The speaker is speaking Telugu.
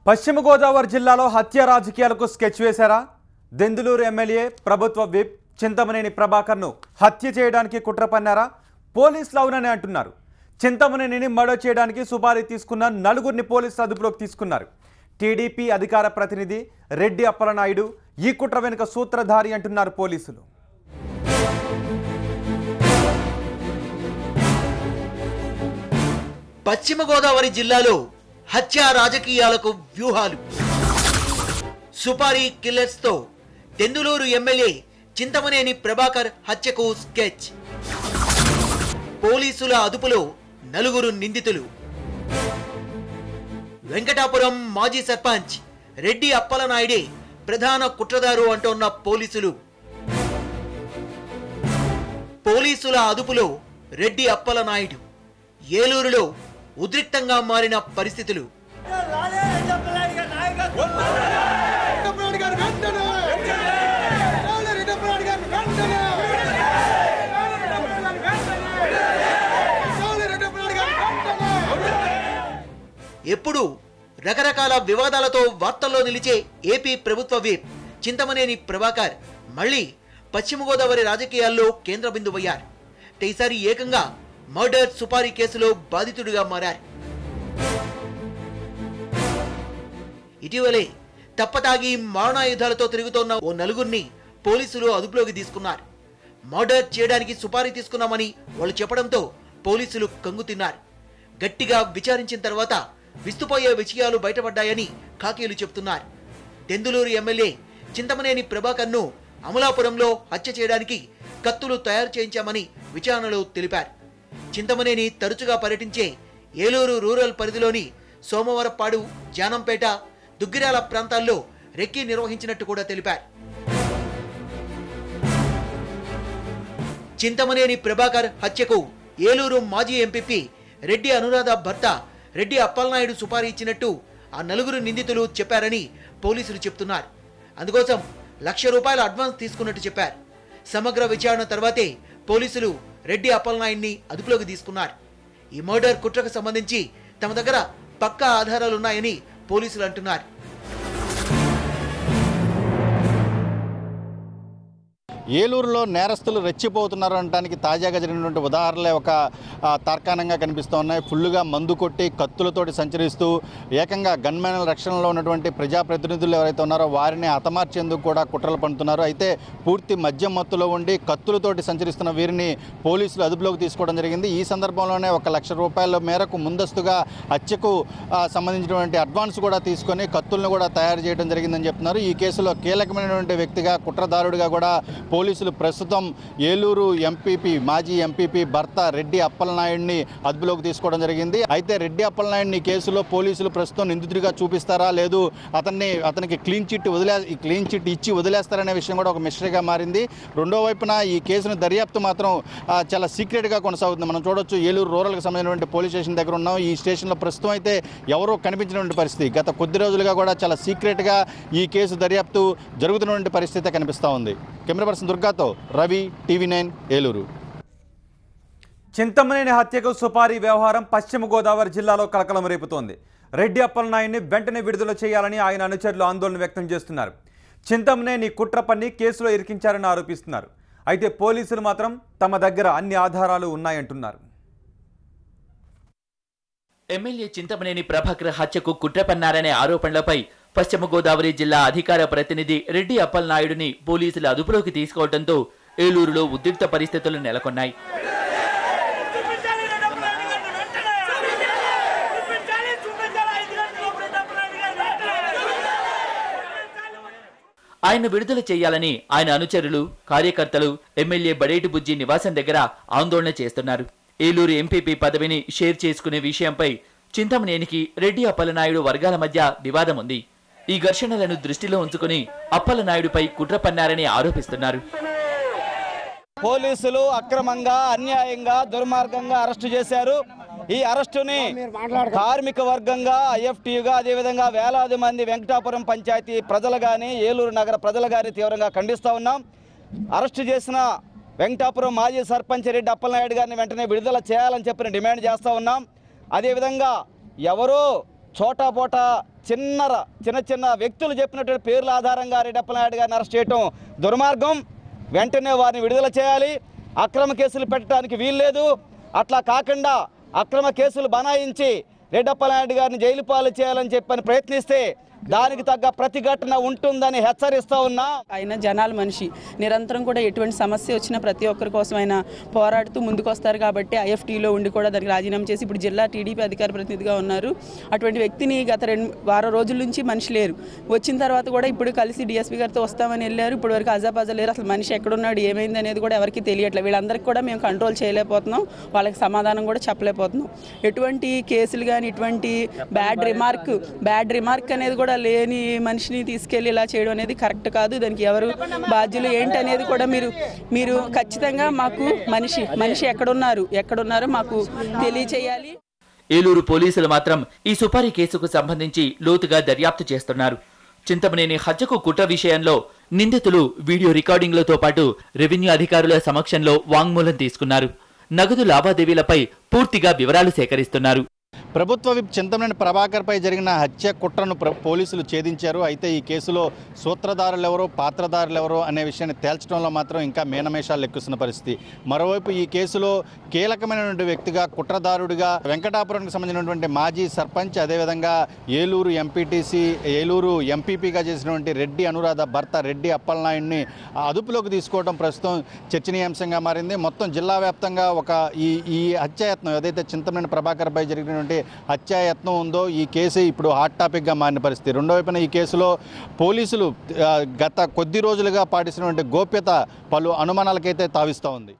పశ్చిమ గోదావరి జిల్లాలో హత్య రాజకీయాలకు స్కెచ్ వేశారా? దెందులూరు ఎమ్మెల్యే ప్రభుత్వ విప్ చింతమనేని ప్రభాకర్ను హత్య చేయడానికి కుట్ర పన్నారా? పోలీసులు అవునని అంటున్నారు. చింతమనేనిని మర్డర్ చేయడానికి సుపారీ తీసుకున్న నలుగురిని పోలీసులు అదుపులోకి తీసుకున్నారు. టీడీపీ అధికార ప్రతినిధి రెడ్డి అప్పలనాయుడు ఈ కుట్ర వెనుక సూత్రధారి అంటున్నారు పోలీసులు. పశ్చిమ గోదావరి జిల్లాలో హత్య రాజకీయాలకు వ్యూహాలు. సుపారీ కిల్లర్స్ తో దెందులూరు ఎమ్మెల్యే చింతమనేని ప్రభాకర్ హత్యకు స్కెచ్. పోలీసుల అదుపులో నలుగురు నిందితులు. వెంకటాపురం మాజీ సర్పంచ్ రెడ్డి అప్పలనాయుడే ప్రధాన కుట్రదారు అంటోన్న పోలీసులు. పోలీసుల అదుపులో రెడ్డి అప్పలనాయుడు. ఏలూరులో ఉద్రిక్తంగా మారిన పరిస్థితులు. ఎప్పుడు రకరకాల వివాదాలతో వార్తల్లో నిలిచే ఏపీ ప్రభుత్వ విప్ చింతమనేని ప్రభాకర్ మళ్లీ పశ్చిమ గోదావరి రాజకీయాల్లో కేంద్ర బిందువయ్యారు. ఈసారి ఏకంగా మర్డర్ సుపారీ కేసులో బాధితుడిగా మారారు. ఇటీవలే తప్పతాగి మారణాయుధాలతో తిరుగుతోన్న ఓ నలుగురిని పోలీసులు అదుపులోకి తీసుకున్నారు. మర్డర్ చేయడానికి సుపారీ తీసుకున్నామని వాళ్ళు చెప్పడంతో పోలీసులు కంగుతిన్నారు. గట్టిగా విచారించిన తర్వాత విస్తుపోయే విషయాలు బయటపడ్డాయని కాకీలు చెబుతున్నారు. దెందులూరు ఎమ్మెల్యే చింతమనేని ప్రభాకర్ను అమలాపురంలో హత్య చేయడానికి కత్తులు తయారు చేయించామని విచారణలో తెలిపారు. చింతమనేని తరచుగా పర్యటించే ఏలూరు రూరల్ పరిధిలోని సోమవరపాడు, జానంపేట, దుగ్గిరాల ప్రాంతాల్లో రెక్కీ నిర్వహించినట్టు కూడా తెలిపారు. చింతమనేని ప్రభాకర్ హత్యకు ఏలూరు మాజీ ఎంపీపీ రెడ్డి అనురాధ భర్త రెడ్డి అప్పలనాయుడు సుపారీ ఇచ్చినట్టు ఆ నలుగురు నిందితులు చెప్పారని పోలీసులు చెప్తున్నారు. అందుకోసం ₹1,00,000 అడ్వాన్స్ తీసుకున్నట్టు చెప్పారు. సమగ్ర విచారణ తర్వాతే పోలీసులు రెడ్డి అప్పలనాయుడిని అదుపులోకి తీసుకున్నారు. ఈ మర్డర్ కుట్రకు సంబంధించి తమ దగ్గర పక్కా ఆధారాలున్నాయని పోలీసులు అంటున్నారు. ఏలూరులో నేరస్తులు రెచ్చిపోతున్నారు అనడానికి తాజాగా జరిగినటువంటి ఉదాహరణలే ఒక తార్కాణంగా కనిపిస్తూ ఉన్నాయి. ఫుల్లుగా మందు కొట్టి కత్తులతోటి సంచరిస్తూ ఏకంగా గన్మెన్ల రక్షణలో ఉన్నటువంటి ప్రజాప్రతినిధులు ఎవరైతే ఉన్నారో వారిని హతమార్చేందుకు కూడా కుట్రలు పన్నుతున్నారు. అయితే పూర్తి మద్యం మత్తులో ఉండి కత్తులతోటి సంచరిస్తున్న వీరిని పోలీసులు అదుపులోకి తీసుకోవడం జరిగింది. ఈ సందర్భంలోనే ₹1,00,000 మేరకు ముందస్తుగా హత్యకు సంబంధించినటువంటి అడ్వాన్స్ కూడా తీసుకొని కత్తులను కూడా తయారు చేయడం జరిగిందని చెప్తున్నారు. ఈ కేసులో కీలకమైనటువంటి వ్యక్తిగా కుట్రదారుడిగా కూడా పోలీసులు ప్రస్తుతం ఏలూరు మాజీ ఎంపీపీ భర్త రెడ్డి అప్పలనాయుడిని అదుపులోకి తీసుకోవడం జరిగింది. అయితే రెడ్డి అప్పలనాయుడిని కేసులో పోలీసులు ప్రస్తుతం నిందితుడిగా చూపిస్తారా, లేదు అతనికి క్లీన్ చిట్ ఇచ్చి వదిలేస్తారనే విషయం కూడా ఒక మిస్టరీగా మారింది. రెండో వైపున ఈ కేసును దర్యాప్తు మాత్రం చాలా సీక్రెట్గా కొనసాగుతుంది. మనం చూడొచ్చు, ఏలూరు రూరల్కి సంబంధించినటువంటి పోలీస్ స్టేషన్ దగ్గర ఉన్నాం. ఈ స్టేషన్లో ప్రస్తుతం అయితే ఎవరూ కనిపించినటువంటి పరిస్థితి. గత కొద్ది రోజులుగా కూడా చాలా సీక్రెట్గా ఈ కేసు దర్యాప్తు జరుగుతున్నటువంటి పరిస్థితి కనిపిస్తూ ఉంది. కెమెరా పర్సన్ దుర్గాతో రవి, TV9 ఏలూరు. చింతమనేని హత్యకు సుపారీ వ్యవహారం పశ్చిమ గోదావరి జిల్లాలో కలకలం రేపుతోంది. రెడ్డి అప్పలనాయుడిని వెంటనే విడుదల చేయాలని ఆయన అనుచరులు ఆందోళన వ్యక్తం చేస్తున్నారు. చింతమనేని కుట్ర పన్ని కేసులో ఇరికించారని ఆరోపిస్తున్నారు. అయితే పోలీసులు మాత్రం తమ దగ్గర అన్ని ఆధారాలు ఉన్నాయంటున్నారు. ఎమ్మెల్యే చింతమనేని ప్రభాకర్ హత్యకు కుట్ర పన్నారనే ఆరోపణలపై పశ్చిమ గోదావరి జిల్లా అధికార ప్రతినిధి రెడ్డి అప్పలనాయుడిని పోలీసులు అదుపులోకి తీసుకోవడంతో ఏలూరులో ఉద్రిక్త పరిస్థితులు నెలకొన్నాయి. ఆయన విడుదల చేయాలని ఆయన అనుచరులు, కార్యకర్తలు ఎమ్మెల్యే బడేటి బుజ్జి నివాసం దగ్గర ఆందోళన చేస్తున్నారు. ఏలూరు ఎంపీపీ పదవిని షేర్ చేసుకునే విషయంపై చింతమనేనికి రెడ్డి అప్పలనాయుడు వర్గాల మధ్య వివాదం ఉంది. ఈ ఘర్షణలను దృష్టిలో ఉంచుకుని అప్పలనాయుడుపై కుట్ర పన్నారని ఆరోపిస్తున్నారు. పోలీసులు అక్రమంగా, అన్యాయంగా, దుర్మార్గంగా అరెస్టు చేశారు. ఈ అరెస్టుని కార్మిక వర్గంగా, IFTUగా, అదేవిధంగా వేలాది మంది వెంకటాపురం పంచాయతీ ప్రజలు కానీ, ఏలూరు నగర ప్రజలు కానీ తీవ్రంగా ఖండిస్తూ ఉన్నాం. అరెస్టు చేసిన వెంకటాపురం మాజీ సర్పంచ్ రెడ్డి అప్పలనాయుడు గారిని వెంటనే విడుదల చేయాలని చెప్పి డిమాండ్ చేస్తూ ఉన్నాం. అదేవిధంగా ఎవరో చోటాపోటా చిన్న చిన్న వ్యక్తులు చెప్పినటువంటి పేర్ల ఆధారంగా రెడ్డి అప్పలనాయుడు గారిని అరెస్ట్ చేయడం దుర్మార్గం. వెంటనే వారిని విడుదల చేయాలి. అక్రమ కేసులు పెట్టడానికి వీల్లేదు. అట్లా కాకుండా అక్రమ కేసులు బనాయించి రెడ్డి అప్పలనాయుడు గారిని జైలు పాలు చేయాలని చెప్పని ప్రయత్నిస్తే దానికి తగ్గ ప్రతిఘటన ఉంటుందని హెచ్చరిస్తూ ఉన్నా. ఆయన జనాల మనిషి, నిరంతరం కూడా ఎటువంటి సమస్య వచ్చినా ప్రతి ఒక్కరి కోసం ఆయన పోరాడుతూ ముందుకు వస్తారు. కాబట్టి ఐఎఫ్టీలో ఉండి కూడా దానికి రాజీనామా చేసి ఇప్పుడు జిల్లా టీడీపీ అధికార ప్రతినిధిగా ఉన్నారు. అటువంటి వ్యక్తిని గత 2 వారం రోజుల నుంచి మనిషి లేరు. వచ్చిన తర్వాత కూడా ఇప్పుడు కలిసి డిఎస్పీ గారితో వస్తామని వెళ్ళారు. ఇప్పుడు వరకు అజాపాజా లేరు. అసలు మనిషి ఎక్కడున్నాడు, ఏమైంది అనేది కూడా ఎవరికి తెలియట్లేదు. వీళ్ళందరికీ కూడా మేము కంట్రోల్ చేయలేకపోతున్నాం. వాళ్ళకి సమాధానం కూడా చెప్పలేకపోతున్నాం. ఎటువంటి కేసులు కానీ ఇటువంటి బ్యాడ్ రిమార్క్ అనేది కూడా లేని మనిషిని తీసుకెళ్ళి ఇలా చేయడం అనేది కరెక్ట్ కాదు. దానికి ఎవరు బాధ్యులు ఏంటి అనేది కూడా మీరు ఖచ్చితంగా మాకు మనిషి ఎక్కడున్నారో మాకు తెలియచేయాలి. ఏలూరు పోలీసులు మాత్రం ఈ సుపారీ కేసుకు సంబంధించి లోతుగా దర్యాప్తు చేస్తున్నారు. చింతమనేని హత్యకు కుట్ర విషయంలో నిందితులు వీడియో రికార్డింగ్లతో పాటు రెవెన్యూ అధికారుల సమక్షంలో వాంగ్మూలం తీసుకున్నారు. నగదు లావాదేవీలపై పూర్తిగా వివరాలు సేకరిస్తున్నారు. ప్రభుత్వ విప్ చింతమనేని ప్రభాకర్పై జరిగిన హత్య కుట్రను పోలీసులు ఛేదించారు. అయితే ఈ కేసులో సూత్రధారులెవరో పాత్రధారులెవరో అనే విషయాన్ని తేల్చడంలో మాత్రం ఇంకా మీనమేషాలు లెక్కుస్తున్న పరిస్థితి. మరోవైపు ఈ కేసులో కీలకమైనటువంటి వ్యక్తిగా కుట్రదారుడిగా వెంకటాపురానికి సంబంధించినటువంటి మాజీ సర్పంచ్, అదేవిధంగా ఏలూరు ఎంపీటీసీ, ఏలూరు ఎంపీపీగా చేసినటువంటి రెడ్డి అనురాధ భర్త రెడ్డి అప్పలనాయుడిని అదుపులోకి తీసుకోవడం ప్రస్తుతం చర్చనీయాంశంగా మారింది. మొత్తం జిల్లా వ్యాప్తంగా ఈ హత్యాయత్నం ఏదైతే చింతమనేని ప్రభాకర్పై జరిగినటువంటి హత్యాయత్నం ఉందో ఈ కేసు ఇప్పుడు హాట్ టాపిక్గా మారిన పరిస్థితి. రెండో వైపున ఈ కేసులో పోలీసులు గత కొద్ది రోజులుగా పాటిస్తున్నటువంటి గోప్యత పలు అనుమానాలకైతే తావిస్తూ ఉంది.